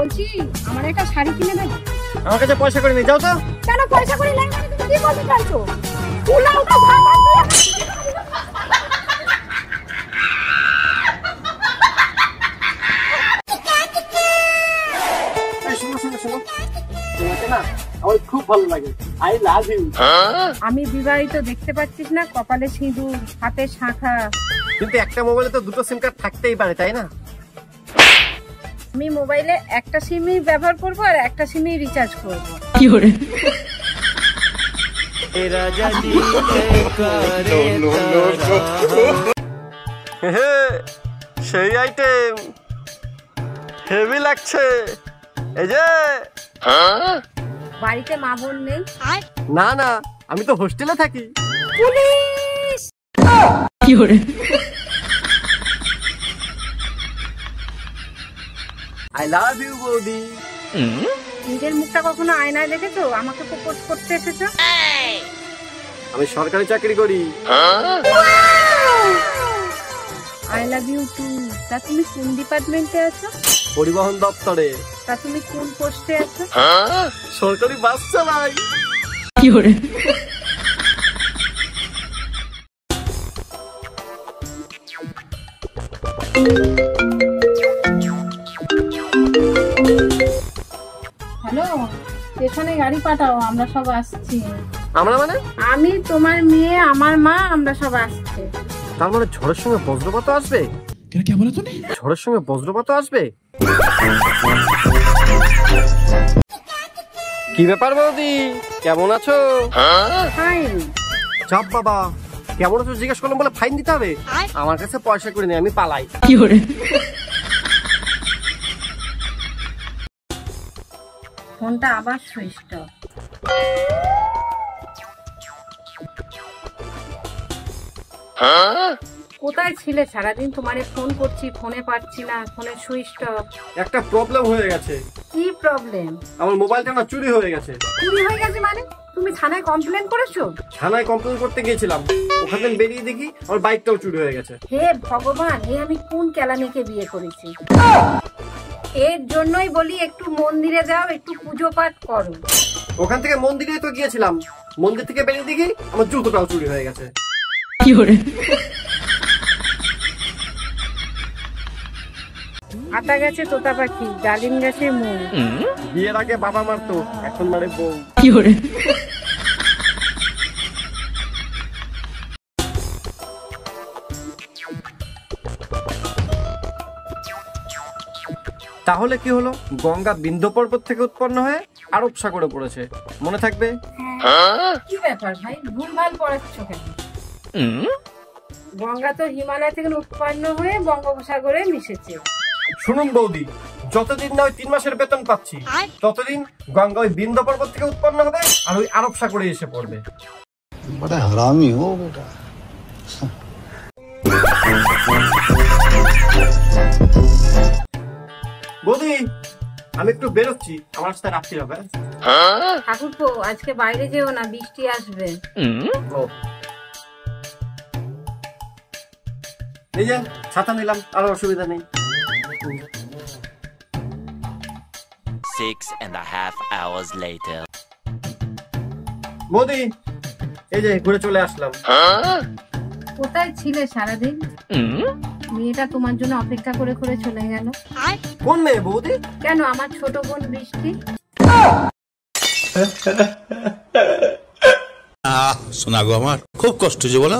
বলছি আমার একটা শাড়ি কিনে দেবে? আমার কাছে পয়সা করে নিয়ে যাও তো। কেন পয়সা করে লাগবে? তুমি কি বলতে চাইছো? উলাও তো ভাঙা আমার খুব ভালো লাগে। I love you. আমি বিবাহিত, দেখতে পাচ্ছিস না? কপালে সিঁদুর, হাতে শাঁখা। কিন্তু একটা মোবাইলে তো দুটো সিম কার্ড থাকতেই পারে, তাই না? আমি মোবাইলে একটা সিমই ব্যবহার করব আর একটা সিমই রিচার্জ করব। কি করে? সেই আইটেম হেভি লাগছে। এই যে বাড়িতে মা বোন নেই? না না, আমি তো হোস্টেলে থাকি। পুলিশ! কি করে? আই লাভ ইউ বৌদি। নিজের মুখটা কখনো আয়নায় দেখেছো? আমাকে প্রপোজ করতে এসেছো? আমি সরকারি চাকরি করি। I love you too. তা তুমি কোন ডিপার্টমেন্টে আছো? পরিবহন দপ্তরে। তা তুমি কোন পোস্টে আছো? সরকারি বাস চালাই। কি করে? হ্যালো, স্টেশনে গাড়ি পাঠাও, আমরা সব আসছি। আমরা মানে? আমি, তোমার মেয়ে, আমার মা, আমরা সব আসছি। তার মানে ঝড়ের সঙ্গে বজ্রপাত আসবে? ঝড়ের সঙ্গে বজ্রপাত আসবে? কি ব্যাপার বৌদি, কেমন আছো? ফাইন। চাপ বাবা, কেমন আছো জিজ্ঞেস করলাম বলে ফাইন দিতে হবে? আমার কাছে পয়সা করে নেই, আমি পালাই। কি করে? ফোনটা আবার সুইচ অফ। কোথায় ছিলে সারাদিন? তোমারে ফোন করছি, ফোনে পাচ্ছি না, ফোনে সুইচ অফ। একটা প্রবলেম হয়ে গেছে। কি প্রবলেম? আমার মোবাইলটা না চুরি হয়ে গেছে। চুরি হয়ে গেছে মানে? তুমি থানায় কমপ্লেন করেছো? থানায় কমপ্লেন করতে গিয়েছিলাম, ওখান থেকে বেরিয়ে দেখি আমার বাইকটাও চুরি হয়ে গেছে। হে ভগবান, আমি কোন কেলানিকে বিয়ে করেছি? এর জন্যই বলি একটু মন্দিরে যাও, একটু পুজো পাঠ করো। ওখান থেকে মন্দিরে তো গিয়েছিলাম, মন্দির থেকে বেরিয়ে দেখি আমার জুতোটাও চুরি হয়ে গেছে। কি করে? আটা গেছে তোতা পাখি, ডালিম গেছে মূল। বিয়ের আগে বাবা মারতো, এখন মারে বউ। কি করে? তাহলে কি হলো? গঙ্গা বিন্ধ্য পর্বত থেকে উৎপন্ন হয়ে আরব সাগরে পড়েছে, মনে থাকবে? কি ব্যাপার ভাই, ভুলভাল পড়াচ্ছ কেন? গঙ্গা তো হিমালয় থেকে উৎপন্ন হয়ে বঙ্গোপসাগরে মিশেছে। শুনুন বৌদি, যতদিন না ওই 3 মাসের বেতন পাচ্ছি ততদিন গঙ্গা ওই বিন্ধ্য পর্বত থেকে উৎপন্ন হবে আর ওই আরব সাগরে এসে পড়বে। বড় হারামি হো বেটা। বৌদি, আমি একটু বেরোচ্ছি, আমার সাথে রাত্রি হবে। ঠাকুরপো, আজকে বাইরে যেও না, বৃষ্টি আসবে। ও, এই যে ছাতা নিলাম, আর অসুবিধা নেই। 6.5 hours later. বৌদি, এই যে ঘুরে চলে আসলাম। কোথায় ছিলে সারাদিন? মেয়েটা তোমার জন্য অপেক্ষা করে করে চলে গেল। কোন মেয়ে বৌদি? কেন, আমার ছোট বোন বৃষ্টি। শোনা গো, আমার খুব কষ্ট যে বলো।